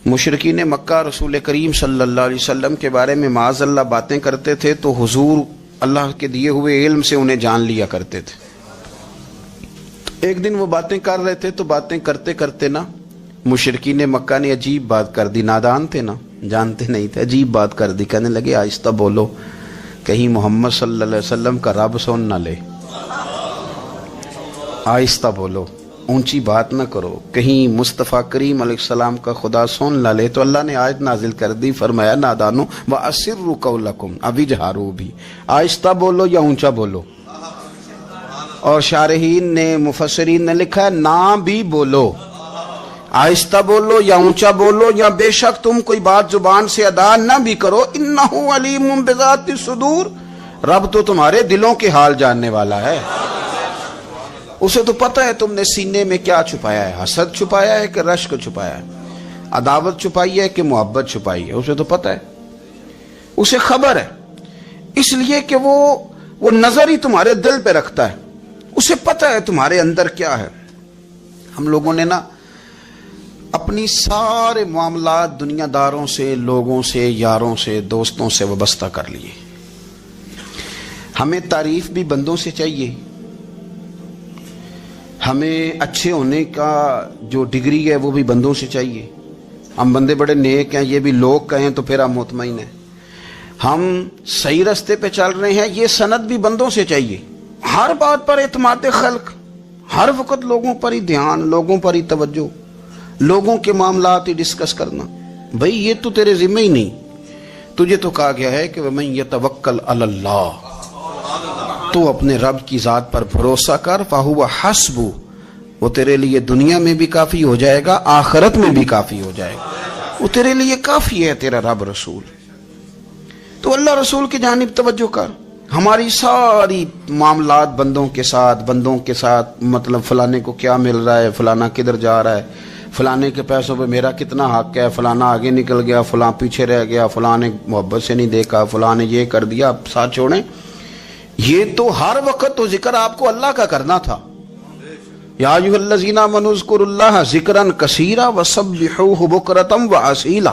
مشرکین مکہ رسول کریم صلی اللہ علیہ وسلم کے بارے میں معاذ اللہ باتیں کرتے تھے تو حضور اللہ کے دیے ہوئے علم سے انہیں جان لیا کرتے تھے۔ ایک دن وہ باتیں کر رہے تھے تو باتیں کرتے کرتے نا مشرکین مکہ نے عجیب بات کر دی، نادان تھے نا، جانتے نہیں تھے، عجیب بات کر دی، کہنے لگے آہستہ بولو کہیں محمد صلی اللہ علیہ وسلم کا رب سن نہ لے، آہستہ بولو، اونچی بات نہ کرو، کہیں مصطفیٰ کریم علیہ السلام کا خدا سن نہ لے۔ تو اللہ نے آیت نازل کر دی، فرمایا نادانو وَأَسِرُّوا قَوْلَكُمْ، ابھی جہارو بھی، آہستہ بولو یا اونچا بولو۔ اور شارحین نے مفسرین نے لکھا ہے نہ بھی بولو، آہستہ بولو یا اونچا بولو، یا بے شک تم کوئی بات زبان سے ادا نہ بھی کرو، انہ علیم بذات الصدور، رب تو تمہارے دلوں کے حال جاننے والا ہے، اسے تو پتہ ہے تم نے سینے میں کیا چھپایا ہے، حسد چھپایا ہے کہ رشک چھپایا ہے، عداوت چھپائی ہے کہ محبت چھپائی ہے، اسے تو پتہ ہے، اسے خبر ہے، اس لیے کہ وہ نظر ہی تمہارے دل پہ رکھتا ہے، اسے پتہ ہے تمہارے اندر کیا ہے۔ ہم لوگوں نے نا اپنی سارے معاملات دنیا داروں سے، لوگوں سے، یاروں سے، دوستوں سے وابستہ کر لیے۔ ہمیں تعریف بھی بندوں سے چاہیے، ہمیں اچھے ہونے کا جو ڈگری ہے وہ بھی بندوں سے چاہیے، ہم بندے بڑے نیک ہیں یہ بھی لوگ کہیں تو پھر ہم مطمئن ہیں، ہم صحیح راستے پہ چل رہے ہیں یہ سند بھی بندوں سے چاہیے۔ ہر بات پر اعتماد خلق، ہر وقت لوگوں پر ہی دھیان، لوگوں پر ہی توجہ، لوگوں کے معاملات ہی ڈسکس کرنا، بھئی یہ تو تیرے ذمہ ہی نہیں، تجھے تو کہا گیا ہے کہ وَمَن يَتَوَكَّلْ عَلَى اللَّهِ، تو اپنے رب کی ذات پر بھروسہ کر، فَهُوَ حَسْبُهُ، وہ تیرے لیے دنیا میں بھی کافی ہو جائے گا، آخرت میں بھی کافی ہو جائے گا، وہ تیرے لیے کافی ہے تیرا رب رسول۔ تو اللہ رسول کی جانب توجہ کر، ہماری ساری معاملات بندوں کے ساتھ مطلب فلانے کو کیا مل رہا ہے، فلانا کدھر جا رہا ہے، فلانے کے پیسوں پہ میرا کتنا حق ہے، فلانا آگے نکل گیا، فلاں پیچھے رہ گیا، فلاں نے محبت سے نہیں دیکھا، فلاں نے یہ کر دیا، ساتھ چھوڑیں۔ یہ تو ہر وقت تو ذکر آپ کو اللہ کا کرنا تھا، یا ایھا الذین آمنوا اذکروا اللہ ذکرا کثیرا وسبحوہ بکرۃ واسیلا،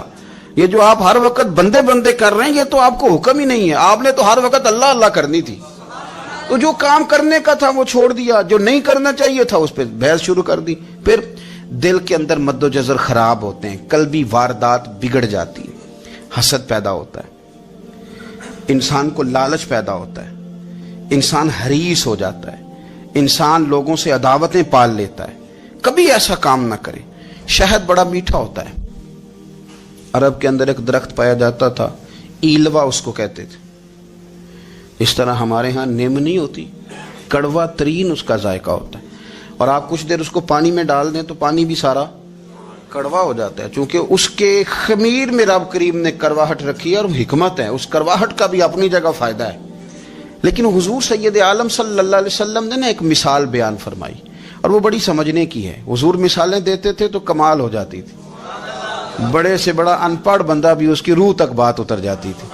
یہ جو آپ ہر وقت بندے کر رہے ہیں یہ تو آپ کو حکم ہی نہیں ہے، آپ نے تو ہر وقت اللہ اللہ کرنی تھی، تو جو کام کرنے کا تھا وہ چھوڑ دیا، جو نہیں کرنا چاہیے تھا اس پہ بحث شروع کر دی، پھر دل کے اندر مد و جزر خراب ہوتے ہیں، قلبی واردات بگڑ جاتی ہیں، حسد پیدا ہوتا ہے، انسان کو لالچ پیدا ہوتا ہے، انسان حریص ہو جاتا ہے، انسان لوگوں سے عداوتیں پال لیتا ہے۔ کبھی ایسا کام نہ کرے۔ شہد بڑا میٹھا ہوتا ہے، عرب کے اندر ایک درخت پایا جاتا تھا، ایلوا اس کو کہتے تھے، اس طرح ہمارے ہاں نیم نہیں ہوتی، کڑوا ترین اس کا ذائقہ ہوتا ہے، اور آپ کچھ دیر اس کو پانی میں ڈال دیں تو پانی بھی سارا کڑوا ہو جاتا ہے، چونکہ اس کے خمیر میں رب کریم نے کرواہٹ رکھی ہے، اور حکمت ہے، اس کرواہٹ کا بھی اپنی جگہ فائدہ ہے۔ لیکن حضور سید عالم صلی اللہ علیہ وسلم نے ایک مثال بیان فرمائی، اور وہ بڑی سمجھنے کی ہے۔ حضور مثالیں دیتے تھے تو کمال ہو جاتی تھی، بڑے سے بڑا ان پڑھ بندہ بھی اس کی روح تک بات اتر جاتی تھی۔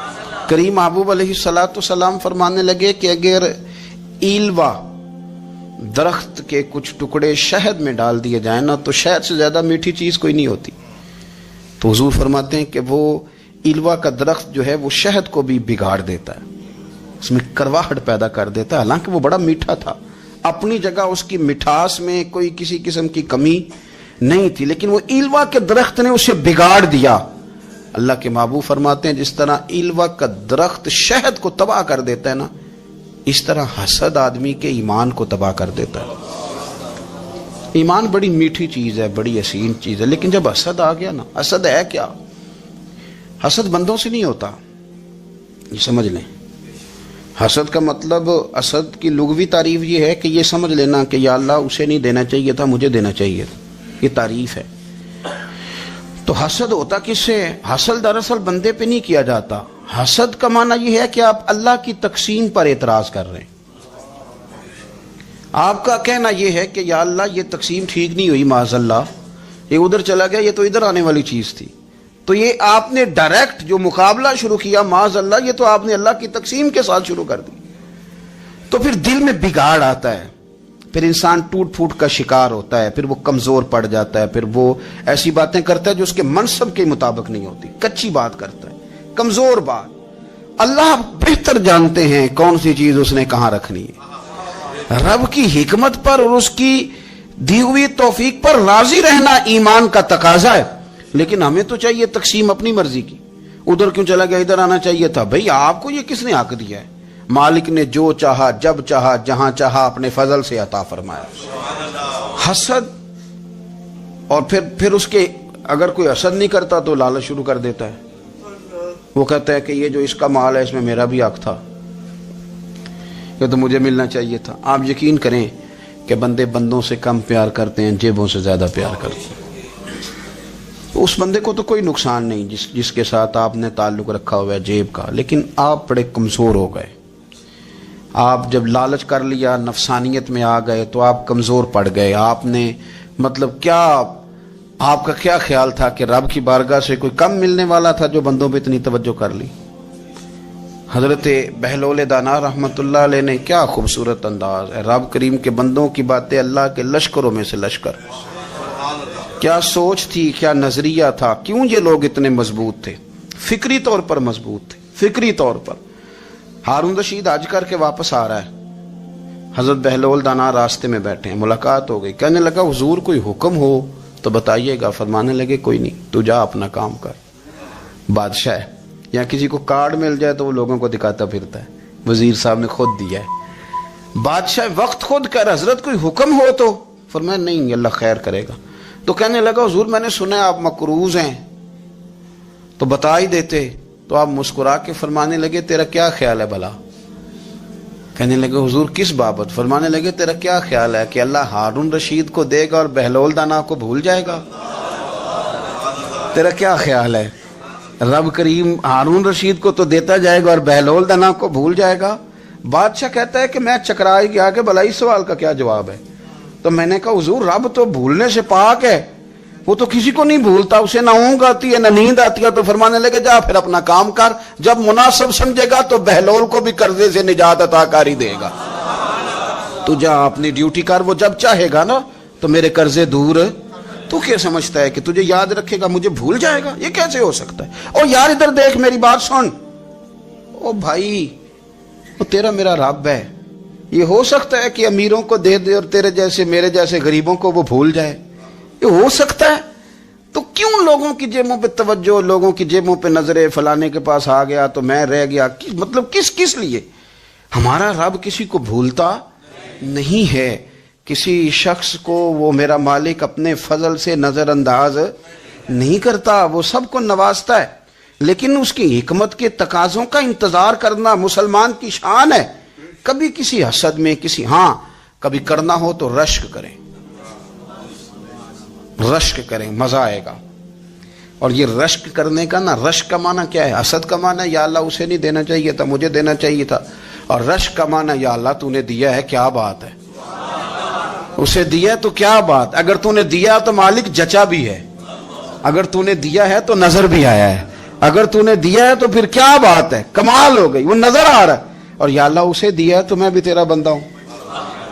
کریم محبوب علیہ السلام فرمانے لگے کہ اگر ایلوا درخت کے کچھ ٹکڑے شہد میں ڈال دیے جائیں نا تو شہد سے زیادہ میٹھی چیز کوئی نہیں ہوتی۔ تو حضور فرماتے ہیں کہ وہ ایلوا کا درخت جو ہے وہ شہد کو بھی بگاڑ دیتا ہے، اس میں کرواہٹ پیدا کر دیتا ہے، حالانکہ وہ بڑا میٹھا تھا، اپنی جگہ اس کی مٹھاس میں کوئی کسی قسم کی کمی نہیں تھی، لیکن وہ ایلوا کے درخت نے اسے بگاڑ دیا۔ اللہ کے محبوب فرماتے ہیں جس طرح ایلوا کا درخت شہد کو تباہ کر دیتا ہے نا، اس طرح حسد آدمی کے ایمان کو تباہ کر دیتا ہے۔ ایمان بڑی میٹھی چیز ہے، بڑی حسین چیز ہے، لیکن جب حسد آ گیا نا، حسد ہے کیا؟ حسد بندوں سے نہیں ہوتا، یہ سمجھ لیں۔ حسد کا مطلب، حسد کی لغوی تعریف یہ ہے کہ یہ سمجھ لینا کہ یا اللہ اسے نہیں دینا چاہیے تھا، مجھے دینا چاہیے تھا، یہ تعریف ہے۔ تو حسد ہوتا کس سے؟ حسد دراصل بندے پہ نہیں کیا جاتا، حسد کا معنی یہ ہے کہ آپ اللہ کی تقسیم پر اعتراض کر رہے ہیں، آپ کا کہنا یہ ہے کہ یا اللہ یہ تقسیم ٹھیک نہیں ہوئی، معاذ اللہ یہ ادھر چلا گیا، یہ تو ادھر آنے والی چیز تھی، تو یہ آپ نے ڈائریکٹ جو مقابلہ شروع کیا، معاذ اللہ یہ تو آپ نے اللہ کی تقسیم کے ساتھ شروع کر دی، تو پھر دل میں بگاڑ آتا ہے، پھر انسان ٹوٹ پھوٹ کا شکار ہوتا ہے، پھر وہ کمزور پڑ جاتا ہے، پھر وہ ایسی باتیں کرتا ہے جو اس کے منصب کے مطابق نہیں ہوتی، کچی بات کرتا ہے، کمزور بات۔ اللہ بہتر جانتے ہیں کون سی چیز اس نے کہاں رکھنی ہے۔ رب کی حکمت پر اور اس کی دی ہوئی توفیق پر راضی رہنا ایمان کا تقاضا ہے، لیکن ہمیں تو چاہیے تقسیم اپنی مرضی کی۔ ادھر کیوں چلا گیا، ادھر آنا چاہیے تھا۔ بھئی آپ کو یہ کس نے حق دیا ہے؟ مالک نے جو چاہا جب چاہا جہاں چاہا اپنے فضل سے عطا فرمایا۔ حسد، اور پھر اس کے اگر کوئی حسد نہیں کرتا تو لالچ شروع کر دیتا ہے، وہ کہتا ہے کہ یہ جو اس کا مال ہے اس میں میرا بھی حق تھا، یہ تو مجھے ملنا چاہیے تھا۔ آپ یقین کریں کہ بندے بندوں سے کم پیار کرتے ہیں، جیبوں سے زیادہ پیار کرتے ہیں۔ اس بندے کو تو کوئی نقصان نہیں جس کے ساتھ آپ نے تعلق رکھا ہوا ہے جیب کا، لیکن آپ بڑے کمزور ہو گئے۔ آپ جب لالچ کر لیا، نفسانیت میں آ گئے تو آپ کمزور پڑ گئے۔ آپ نے کیا آپ کا کیا خیال تھا کہ رب کی بارگاہ سے کوئی کم ملنے والا تھا جو بندوں پہ اتنی توجہ کر لی؟ حضرت بہلول دانا رحمت اللہ علیہ نے کیا خوبصورت انداز ہے، رب کریم کے بندوں کی باتیں اللہ کے لشکروں میں سے لشکر۔ کیا سوچ تھی، کیا نظریہ تھا، کیوں یہ لوگ اتنے مضبوط تھے، فکری طور پر مضبوط تھے، فکری طور پر۔ ہارون رشید حج کر کے واپس آ رہا ہے، حضرت بہلول دانا راستے میں بیٹھے ہیں، ملاقات ہو گئی، کہنے لگا حضور کوئی حکم ہو تو بتائیے گا۔ فرمانے لگے کوئی نہیں، تو جا اپنا کام کر۔ بادشاہ ہے یا کسی کو کارڈ مل جائے تو وہ لوگوں کو دکھاتا پھرتا ہے، وزیر صاحب نے خود دیا ہے۔ بادشاہ وقت خود کر حضرت کوئی حکم ہو تو، فرمایا نہیں اللہ خیر کرے گا۔ تو کہنے لگا حضور میں نے سنا ہے آپ مقروض ہیں تو بتا ہی دیتے۔ تو آپ مسکرا کے فرمانے لگے تیرا کیا خیال ہے بھلا؟ کہنے لگے حضور کس بابت؟ فرمانے لگے تیرا کیا خیال ہے کہ اللہ ہارون رشید کو دے گا اور بہلول دانا کو بھول جائے گا؟ تیرا کیا خیال ہے رب کریم ہارون رشید کو تو دیتا جائے گا اور بہلول دانا کو بھول جائے گا؟ بادشاہ کہتا ہے کہ میں چکرا ہی گیا کہ بھلا اس سوال کا کیا جواب ہے۔ تو میں نے کہا حضور رب تو بھولنے سے پاک ہے، وہ تو کسی کو نہیں بھولتا، اسے نہ اونگ آتی ہے نہ نیند آتی ہے۔ تو فرمانے لگے جا پھر اپنا کام کر، جب مناسب سمجھے گا تو بہلول کو بھی قرضے سے نجات عطا کاری دے گا۔ تو جا اپنی ڈیوٹی کر، وہ جب چاہے گا نا تو میرے قرضے دور۔ تو کیا سمجھتا ہے کہ تجھے یاد رکھے گا مجھے بھول جائے گا؟ یہ کیسے ہو سکتا ہے؟ او یار ادھر دیکھ میری بات سن۔ او بھائی وہ تیرا میرا رب ہے، یہ ہو سکتا ہے کہ امیروں کو دے دے اور تیرے جیسے میرے جیسے غریبوں کو وہ بھول جائے؟ یہ ہو سکتا ہے؟ تو کیوں لوگوں کی جیبوں پہ توجہ، لوگوں کی جیبوں پہ نظریں، فلانے کے پاس آ گیا تو میں رہ گیا، کس لیے؟ ہمارا رب کسی کو بھولتا نہیں ہے، کسی شخص کو وہ میرا مالک اپنے فضل سے نظر انداز نہیں کرتا، وہ سب کو نوازتا ہے، لیکن اس کی حکمت کے تقاضوں کا انتظار کرنا مسلمان کی شان ہے۔ کبھی کسی حسد میں کبھی کرنا ہو تو رشک کریں، مزہ آئے گا۔ اور یہ رشک کرنے کا رشک کا معنی کیا ہے؟ حسد کا معنی یا اللہ اسے نہیں دینا چاہیے تھا مجھے دینا چاہیے تھا، اور رشک کا معنی یا اللہ تو نے دیا ہے کیا بات ہے، اسے دیا تو کیا بات، اگر تو نے دیا تو مالک جچا بھی ہے، اگر تو نے دیا ہے تو نظر بھی آیا ہے، اگر تو نے دیا ہے تو پھر کیا بات ہے، کمال ہو گئی، وہ نظر آ رہا ہے۔ اور یا اللہ اسے دیا ہے تو میں بھی تیرا بندہ ہوں،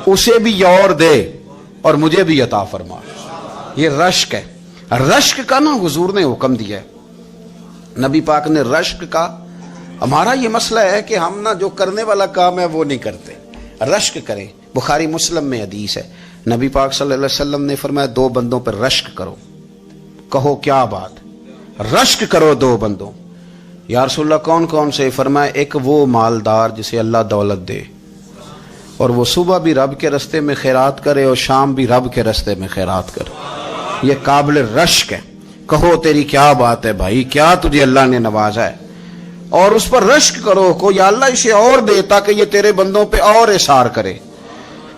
اسے بھی اور دے اور مجھے بھی عطا فرما۔ یہ رشک ہے، رشک کا حضور نے حکم دیا ہے، نبی پاک نے رشک کا۔ ہمارا یہ مسئلہ ہے کہ ہم جو کرنے والا کام ہے وہ نہیں کرتے، رشک کریں۔ بخاری مسلم میں حدیث ہے، نبی پاک صلی اللہ علیہ وسلم نے فرمایا 2 بندوں پر رشک کرو۔ کہو کیا بات؟ رشک کرو 2 بندوں۔ یا رسول اللہ کون کون سے؟ فرمایا ایک وہ مالدار جسے اللہ دولت دے اور وہ صبح بھی رب کے رستے میں خیرات کرے اور شام بھی رب کے رستے میں خیرات کرے، یہ قابل رشک ہے۔ کہو تیری کیا بات ہے بھائی، کیا تجھے اللہ نے نوازا ہے، اور اس پر رشک کرو کو یا اللہ اسے اور دے تاکہ یہ تیرے بندوں پہ اور اثار کرے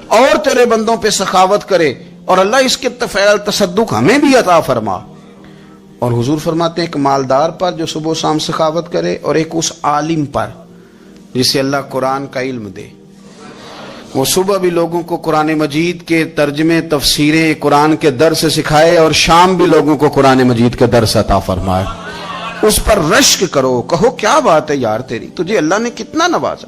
اور تیرے بندوں پہ سخاوت کرے، اور اللہ اس کے فعل تصدق ہمیں بھی عطا فرما۔ اور حضور فرماتے ہیں ایک مالدار پر جو صبح و شام سخاوت کرے، اور ایک اس عالم پر جسے اللہ قرآن کا علم دے، وہ صبح بھی لوگوں کو قرآن مجید کے ترجمے تفسیریں قرآن کے درس سکھائے اور شام بھی لوگوں کو قرآن مجید کے درس عطا فرمائے۔ اس پر رشک کرو، کہو کیا بات ہے یار تیری، تجھے اللہ نے کتنا نوازا۔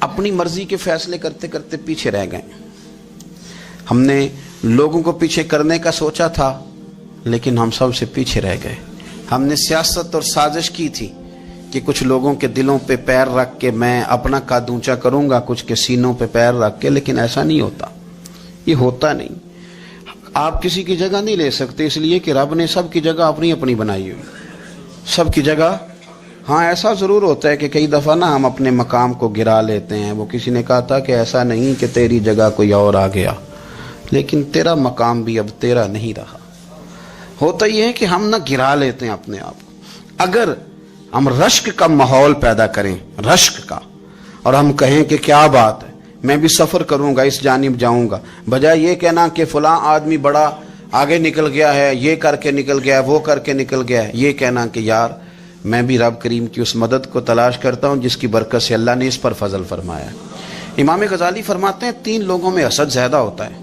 اپنی مرضی کے فیصلے کرتے کرتے پیچھے رہ گئے. ہم نے لوگوں کو پیچھے کرنے کا سوچا تھا لیکن ہم سب سے پیچھے رہ گئے. ہم نے سیاست اور سازش کی تھی کہ کچھ لوگوں کے دلوں پہ پیر رکھ کے میں اپنا قد اونچا کروں گا, کچھ کے سینوں پہ پیر رکھ کے, لیکن ایسا نہیں ہوتا, یہ ہوتا نہیں. آپ کسی کی جگہ نہیں لے سکتے اس لیے کہ رب نے سب کی جگہ اپنی اپنی بنائی ہوئی, سب کی جگہ. ہاں ایسا ضرور ہوتا ہے کہ کئی دفعہ نا ہم اپنے مقام کو گرا لیتے ہیں. وہ کسی نے کہا تھا کہ ایسا نہیں کہ تیری جگہ کوئی اور آ گیا, لیکن تیرا مقام بھی اب تیرا نہیں رہا. ہوتا یہ ہے کہ ہم نہ گرا لیتے ہیں اپنے آپ کو. اگر ہم رشک کا ماحول پیدا کریں, رشک کا, اور ہم کہیں کہ کیا بات ہے, میں بھی سفر کروں گا, اس جانب جاؤں گا, بجائے یہ کہنا کہ فلاں آدمی بڑا آگے نکل گیا ہے, یہ کر کے نکل گیا ہے, وہ کر کے نکل گیا ہے, یہ کہنا کہ یار میں بھی رب کریم کی اس مدد کو تلاش کرتا ہوں جس کی برکت سے اللہ نے اس پر فضل فرمایا. امام غزالی فرماتے ہیں 3 لوگوں میں حسد زیادہ ہوتا ہے,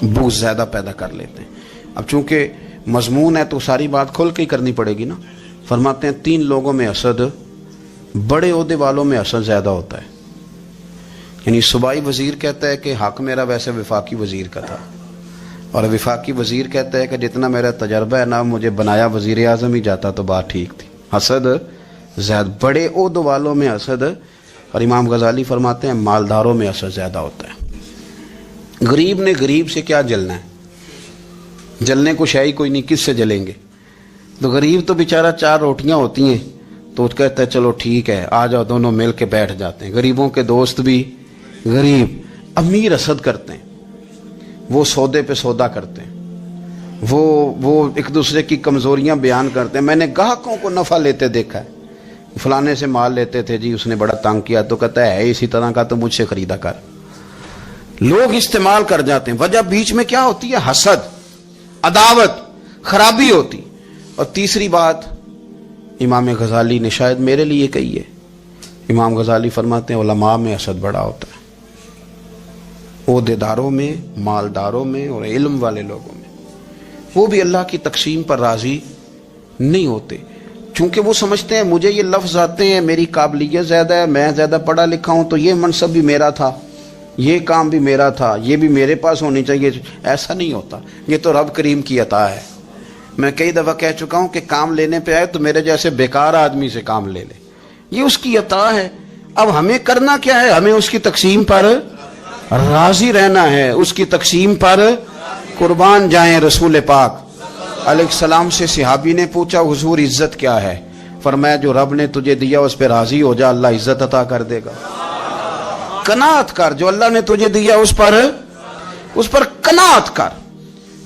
بغض زیادہ پیدا کر لیتے ہیں. اب چونکہ مضمون ہے تو ساری بات کھول کے ہی کرنی پڑے گی نا. فرماتے ہیں 3 لوگوں میں حسد, بڑے عہدے والوں میں حسد زیادہ ہوتا ہے. یعنی صوبائی وزیر کہتا ہے کہ حق میرا ویسے وفاقی وزیر کا تھا, اور وفاقی وزیر کہتا ہے کہ جتنا میرا تجربہ ہے نا مجھے بنایا وزیر اعظم ہی جاتا تو بات ٹھیک تھی. حسد زیادہ, بڑے عہدوں والوں میں حسد, اور امام غزالی فرماتے ہیں مالداروں میں حسد زیادہ ہوتا ہے. غریب نے غریب سے کیا جلنا ہے, جلنے کو شے ہی کوئی نہیں, کس سے جلیں گے. تو غریب تو بیچارہ 4 روٹیاں ہوتی ہیں تو کہتا ہے چلو ٹھیک ہے آ جاؤ, دونوں مل کے بیٹھ جاتے ہیں. غریبوں کے دوست بھی غریب. امیر حسد کرتے ہیں, وہ سودے پہ سودا کرتے ہیں, وہ ایک دوسرے کی کمزوریاں بیان کرتے ہیں. میں نے گاہکوں کو نفع لیتے دیکھا ہے, فلانے سے مال لیتے تھے جی, اس نے بڑا تنگ کیا, تو کہتا ہے اسی طرح کا تو مجھ سے خریدا کر. لوگ استعمال کر جاتے ہیں. وجہ بیچ میں کیا ہوتی ہے, حسد, عداوت, خرابی ہوتی. اور تیسری بات امام غزالی نے شاید میرے لیے کہی ہے. امام غزالی فرماتے ہیں علماء میں حسد بڑا ہوتا ہے, عہدیداروں میں, مالداروں میں, اور علم والے لوگوں میں. وہ بھی اللہ کی تقسیم پر راضی نہیں ہوتے, چونکہ وہ سمجھتے ہیں مجھے یہ لفظ آتے ہیں, میری قابلیت زیادہ ہے, میں زیادہ پڑھا لکھا ہوں, تو یہ منصب بھی میرا تھا, یہ کام بھی میرا تھا, یہ بھی میرے پاس ہونی چاہیے. ایسا نہیں ہوتا, یہ تو رب کریم کی عطا ہے. میں کئی دفعہ کہہ چکا ہوں کہ کام لینے پہ آئے تو میرے جیسے بیکار آدمی سے کام لے لے, یہ اس کی عطا ہے. اب ہمیں کرنا کیا ہے, ہمیں اس کی تقسیم پر راضی رہنا ہے, اس کی تقسیم پر قربان جائیں. رسول پاک علیہ السلام سے صحابی نے پوچھا حضور عزت کیا ہے, فرمایا جو رب نے تجھے دیا اس پہ راضی ہو جا, اللہ عزت عطا کر دے گا. قناعت کر, جو اللہ نے تجھے دیا اس پر قناعت کر,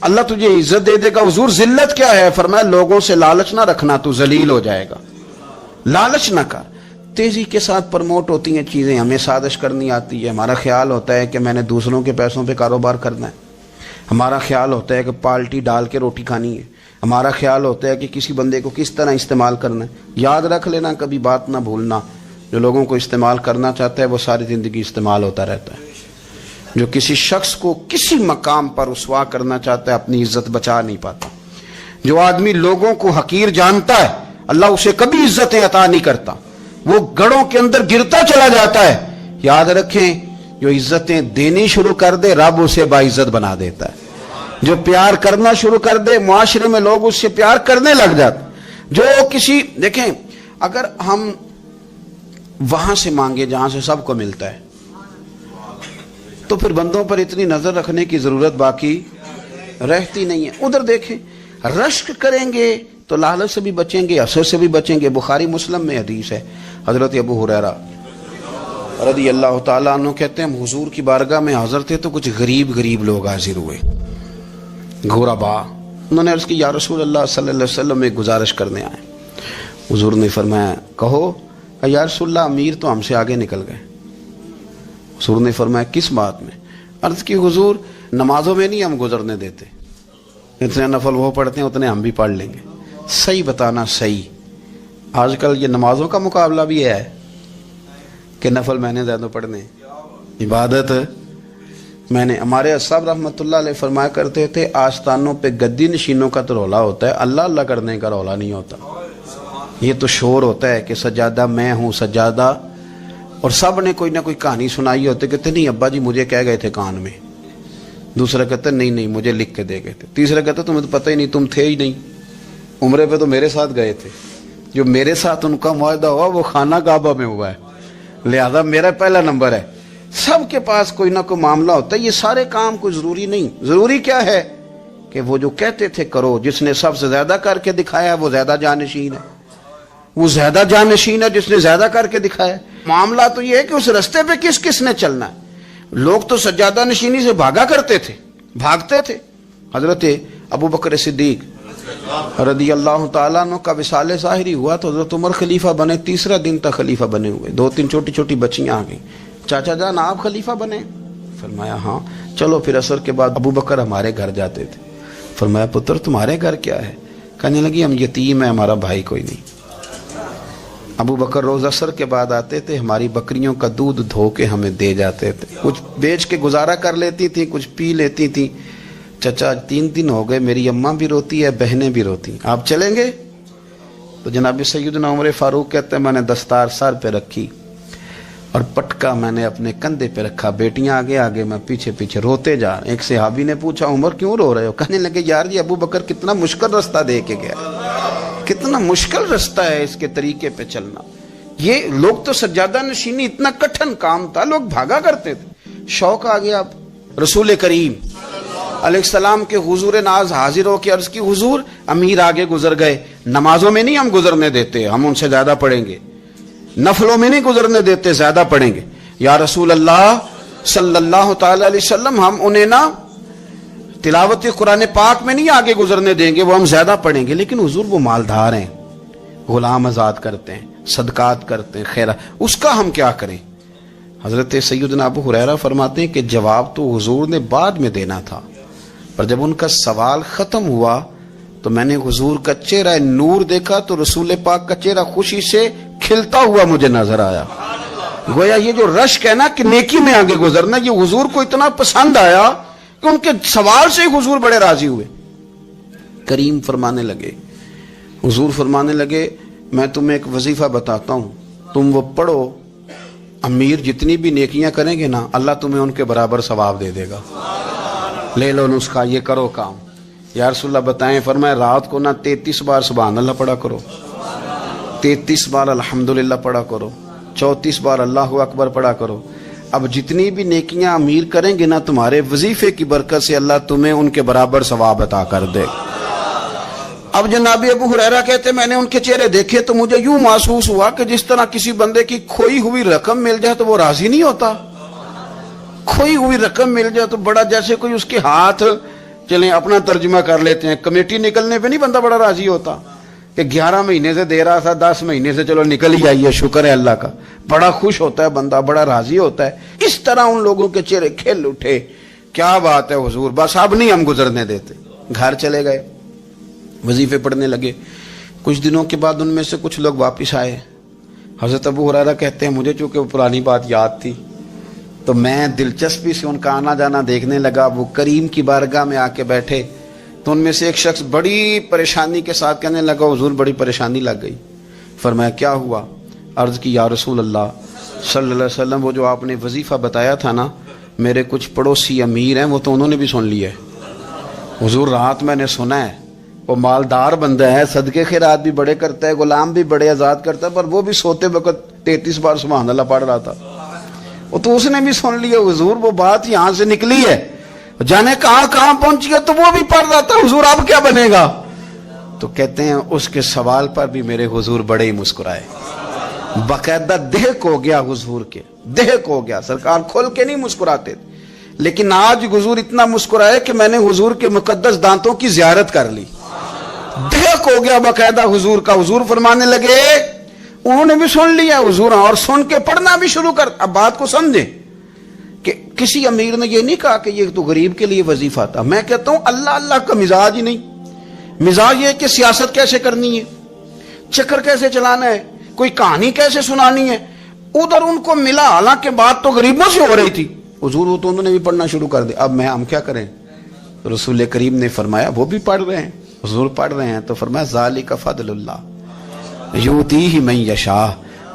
اللہ تجھے عزت دے دے گا. حضور ذلت کیا ہے, فرمایا لوگوں سے لالچ نہ رکھنا, تو ذلیل ہو جائے گا. لالچ نہ کر. تیزی کے ساتھ پرموٹ ہوتی ہیں چیزیں, ہمیں سازش کرنی آتی ہے. ہمارا خیال ہوتا ہے کہ میں نے دوسروں کے پیسوں پہ کاروبار کرنا ہے, ہمارا خیال ہوتا ہے کہ پالٹی ڈال کے روٹی کھانی ہے, ہمارا خیال ہوتا ہے کہ کسی بندے کو کس طرح استعمال کرنا ہے. یاد رکھ لینا, کبھی بات نہ بھولنا, جو لوگوں کو استعمال کرنا چاہتا ہے وہ ساری زندگی استعمال ہوتا رہتا ہے. جو کسی شخص کو کسی مقام پر رسوا کرنا چاہتا ہے اپنی عزت بچا نہیں پاتا. جو آدمی لوگوں کو حقیر جانتا ہے اللہ اسے کبھی عزتیں عطا نہیں کرتا, وہ گڑھوں کے اندر گرتا چلا جاتا ہے. یاد رکھیں, جو عزتیں دینی شروع کر دے رب اسے باعزت بنا دیتا ہے. جو پیار کرنا شروع کر دے معاشرے میں لوگ اس سے پیار کرنے لگ جاتے. جو کسی, دیکھیں اگر ہم وہاں سے مانگے جہاں سے سب کو ملتا ہے تو پھر بندوں پر اتنی نظر رکھنے کی ضرورت باقی رہتی نہیں ہے. ادھر دیکھیں, رشک کریں گے تو لالچ سے بھی بچیں گے, حسد سے بھی بچیں گے. بخاری مسلم میں حدیث ہے, حضرت ابو ہریرہ رضی اللہ تعالیٰ عنہ کہتے ہیں ہم حضور کی بارگاہ میں حاضر تھے تو کچھ غریب لوگ حاضر ہوئے, غربا. انہوں نے عرض کی یا رسول اللہ صلی اللہ علیہ وسلم ایک گزارش کرنے آئے. حضور نے فرمایا کہو. یا رسول اللہ امیر تو ہم سے آگے نکل گئے. حضور نے فرمایا کس بات میں؟ عرض کی حضور نمازوں میں نہیں ہم گزرنے دیتے, اتنے نفل وہ پڑھتے ہیں اتنے ہم بھی پڑھ لیں گے. صحیح بتانا صحیح. آج کل یہ نمازوں کا مقابلہ بھی ہے کہ نفل میں نے زیادہ پڑھنے, عبادت میں نے. ہمارے صاحب رحمۃ اللہ علیہ فرمایا کرتے تھے آستانوں پہ گدی نشینوں کا تو رولا ہوتا ہے, اللہ اللہ کرنے کا رولا نہیں ہوتا. یہ تو شور ہوتا ہے کہ سجادہ میں ہوں, سجادہ اور سب نے کوئی نہ کوئی کہانی سنائی ہوتے، کہتے نہیں ابا جی مجھے کہہ گئے تھے کان میں، دوسرا کہتا نہیں نہیں مجھے لکھ کے دے گئے تھے، تیسرا کہتا تمہیں تو پتہ ہی نہیں، تم تھے ہی نہیں، عمرے پہ تو میرے ساتھ گئے تھے، جو میرے ساتھ ان کا معاہدہ ہوا وہ خانہ کعبہ میں ہوا ہے، لہذا میرا پہلا نمبر ہے۔ سب کے پاس کوئی نہ کوئی معاملہ ہوتا ہے، یہ سارے کام کوئی ضروری نہیں، ضروری کیا ہے کہ وہ جو کہتے تھے کرو، جس نے سب سے زیادہ کر کے دکھایا وہ زیادہ جانشین ہے، وہ زیادہ جانشین ہے جس نے زیادہ کر کے دکھایا۔ معاملہ تو یہ ہے کہ اس رستے پہ کس کس نے چلنا ہے۔ لوگ تو سجادہ نشینی سے بھاگا کرتے تھے، بھاگتے تھے۔ حضرت ابو بکر صدیق رضی اللہ تعالیٰ عنہ کا وصال ظاہری ہوا تو حضرت عمر خلیفہ بنے، تیسرا دن تک خلیفہ بنے ہوئے، 2-3 چھوٹی چھوٹی بچیاں آ گئیں، چاچا جان آپ خلیفہ بنے؟ فرمایا ہاں۔ چلو پھر عصر کے بعد ابو بکر ہمارے گھر جاتے تھے، فرمایا پتر تمہارے گھر کیا ہے؟ کہنے لگی ہم یتیم ہیں، ہمارا بھائی کوئی نہیں۔ ابو بکر روز عصر کے بعد آتے تھے، ہماری بکریوں کا دودھ دھو کے ہمیں دے جاتے تھے، کچھ بیچ کے گزارا کر لیتی تھی، کچھ پی لیتی تھی۔ چچا 3 دن ہو گئے، میری اماں بھی روتی ہے، بہنیں بھی روتی، آپ چلیں گے؟ تو جناب سیدنا عمر فاروق کہتے ہیں میں نے دستار سر پہ رکھی اور پٹکا میں نے اپنے کندھے پہ رکھا، بیٹیاں آگے آگے میں پیچھے پیچھے، روتے جا۔ ایک صحابی نے پوچھا عمر کیوں رو رہے ہو؟ کہنے لگے یار یہ ابو بکر کتنا مشکل رستہ دے کے گیا، کتنا مشکل رستہ ہے اس کے طریقے پہ چلنا۔ یہ لوگ تو سجادہ نشینی اتنا کٹھن کام تھا، لوگ بھاگا کرتے تھے۔ شوق آ گیا اب رسول کریم علیہ السلام کے حضور ناز حاضر ہو کے عرض کی حضور امیر آگے گزر گئے، نمازوں میں نہیں ہم گزرنے دیتے، ہم ان سے زیادہ پڑھیں گے، نفلوں میں نہیں گزرنے دیتے، زیادہ پڑھیں گے۔ یا رسول اللہ صلی اللہ تعالی علیہ وسلم ہم انہیں نہ تلاوت قرآن پاک میں نہیں آگے گزرنے دیں گے، وہ ہم زیادہ پڑھیں گے، لیکن حضور وہ مالدار ہیں، غلام آزاد کرتے ہیں، صدقات کرتے ہیں، خیرات، اس کا ہم کیا کریں؟ حضرت سیدنا ابو ہریرہ فرماتے ہیں کہ جواب تو حضور نے بعد میں دینا تھا، پر جب ان کا سوال ختم ہوا تو میں نے حضور کا چہرہ نور دیکھا تو رسول پاک کا چہرہ خوشی سے کھلتا ہوا مجھے نظر آیا۔ گویا یہ جو رشک ہے نا کہ نیکی میں آگے گزرنا، یہ حضور کو اتنا پسند آیا کہ ان کے سوال سے حضور بڑے راضی ہوئے۔ کریم فرمانے لگے، حضور فرمانے لگے میں تمہیں ایک وظیفہ بتاتا ہوں، تم وہ پڑھو، امیر جتنی بھی نیکیاں کریں گے نا اللہ تمہیں ان کے برابر ثواب دے دے گا، لے لو نسخہ، یہ کرو کام۔ یا رسول اللہ بتائیں، فرمائے رات کو نہ 33 بار سبحان اللہ پڑھا کرو، 33 بار الحمدللہ پڑھا کرو، 34 بار اللہ اکبر پڑھا کرو۔ اب جتنی بھی نیکیاں امیر کریں گے نا تمہارے وظیفے کی برکت سے اللہ تمہیں ان کے برابر ثواب عطا کر دے۔ اب جناب ابو ہریرہ کہتے میں نے ان کے چہرے دیکھے تو مجھے یوں محسوس ہوا کہ جس طرح کسی بندے کی کھوئی ہوئی رقم مل جائے تو وہ راضی نہیں ہوتا، کھوئی ہوئی رقم مل جائے تو بڑا جیسے کوئی اس کے ہاتھ، چلیں اپنا ترجمہ کر لیتے ہیں، کمیٹی نکلنے پہ نہیں بندہ بڑا راضی ہوتا کہ 11 مہینے سے دے رہا تھا، 10 مہینے سے چلو نکل ہی آئیے، شکر ہے اللہ کا، بڑا خوش ہوتا ہے بندہ، بڑا راضی ہوتا ہے۔ اس طرح ان لوگوں کے چہرے کھل اٹھے، کیا بات ہے حضور، بس اب نہیں ہم گزرنے دیتے۔ گھر چلے گئے، وظیفے پڑھنے لگے۔ کچھ دنوں کے بعد ان میں سے کچھ لوگ واپس آئے۔ حضرت ابو ہریرہ کہتے ہیں مجھے چونکہ وہ پرانی بات یاد تھی تو میں دلچسپی سے ان کا آنا جانا دیکھنے لگا۔ وہ کریم کی بارگاہ میں آ کے بیٹھے تو ان میں سے ایک شخص بڑی پریشانی کے ساتھ کہنے لگا حضور بڑی پریشانی لگ گئی۔ فرمایا کیا ہوا؟ عرض کی یا رسول اللہ صلی اللہ علیہ وسلم وہ جو آپ نے وظیفہ بتایا تھا نا، میرے کچھ پڑوسی امیر ہیں وہ تو انہوں نے بھی سن لیا ہے حضور، رات میں نے سنا ہے وہ مالدار بندہ ہے، صدقے خیرات بھی بڑے کرتا ہے، غلام بھی بڑے آزاد کرتا ہے، پر وہ بھی سوتے وقت 33 بار سبحان اللہ پڑھ رہا تھا، وہ تو اس نے بھی سن لیا حضور، وہ بات یہاں سے نکلی ہے، جانے کہاں کہاں پہنچی ہے، تو وہ بھی پڑھ رہا تھا حضور اب کیا بنے گا؟ تو کہتے ہیں اس کے سوال پر بھی میرے حضور بڑے ہی مسکرائے، باقاعدہ دہک ہو گیا حضور کے، دہک ہو گیا، سرکار کھول کے نہیں مسکراتے، لیکن آج حضور اتنا مسکرائے کہ میں نے حضور کے مقدس دانتوں کی زیارت کر لی، دہک ہو گیا باقاعدہ حضور کا۔ حضور فرمانے لگے انہوں نے بھی سن لیا حضور، اور سن کے پڑھنا بھی شروع کر۔ اب بات کو سمجھیں کہ کسی امیر نے یہ نہیں کہا کہ یہ تو غریب کے لیے وظیفہ تھا، میں کہتا ہوں اللہ اللہ کا مزاج ہی نہیں، مزاج یہ کہ سیاست کیسے کرنی ہے، چکر کیسے چلانا ہے، کوئی کہانی کیسے سنانی ہے، ادھر ان کو ملا، حالانکہ بات تو غریبوں سے ہو رہی تھی، حضور وہ تو انہوں نے بھی پڑھنا شروع کر دیا۔ اب ہم کیا کریں؟ رسول کریم نے فرمایا وہ بھی پڑھ رہے ہیں، حضور پڑھ رہے ہیں، تو فرمایا ذالک فضل اللہ یؤتیہ من یشاء،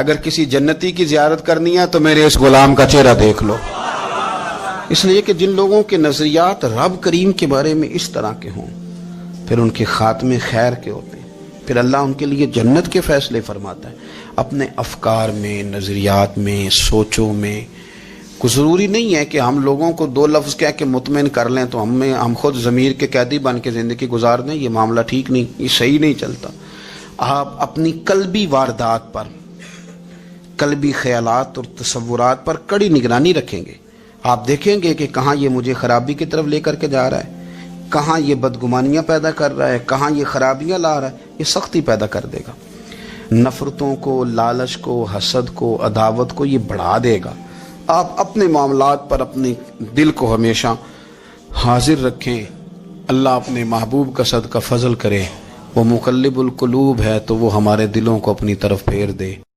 اگر کسی جنتی کی زیارت کرنی ہے تو میرے اس غلام کا چہرہ دیکھ لو. اس لیے کہ جن لوگوں کے نظریات رب کریم کے بارے میں اس طرح کے ہوں پھر ان کے خاتمے خیر کے ہوتے ہیں، پھر اللہ ان کے لیے جنت کے فیصلے فرماتا ہے. اپنے افکار میں، نظریات میں، سوچوں میں کوئی ضروری نہیں ہے کہ ہم لوگوں کو دو لفظ کہہ کے مطمئن کر لیں تو ہم خود ضمیر کے قیدی بن کے زندگی گزار دیں. یہ معاملہ ٹھیک نہیں، یہ صحیح نہیں چلتا. آپ اپنی قلبی واردات پر، قلبی خیالات اور تصورات پر کڑی نگرانی رکھیں گے. آپ دیکھیں گے کہ کہاں یہ مجھے خرابی کی طرف لے کر کے جا رہا ہے، کہاں یہ بدگمانیاں پیدا کر رہا ہے، کہاں یہ خرابیاں لا رہا ہے. یہ سختی پیدا کر دے گا، نفرتوں کو، لالچ کو، حسد کو، عداوت کو یہ بڑھا دے گا. آپ اپنے معاملات پر اپنے دل کو ہمیشہ حاضر رکھیں. اللہ اپنے محبوب کا صدقہ فضل کرے، وہ مقلب القلوب ہے تو وہ ہمارے دلوں کو اپنی طرف پھیر دے.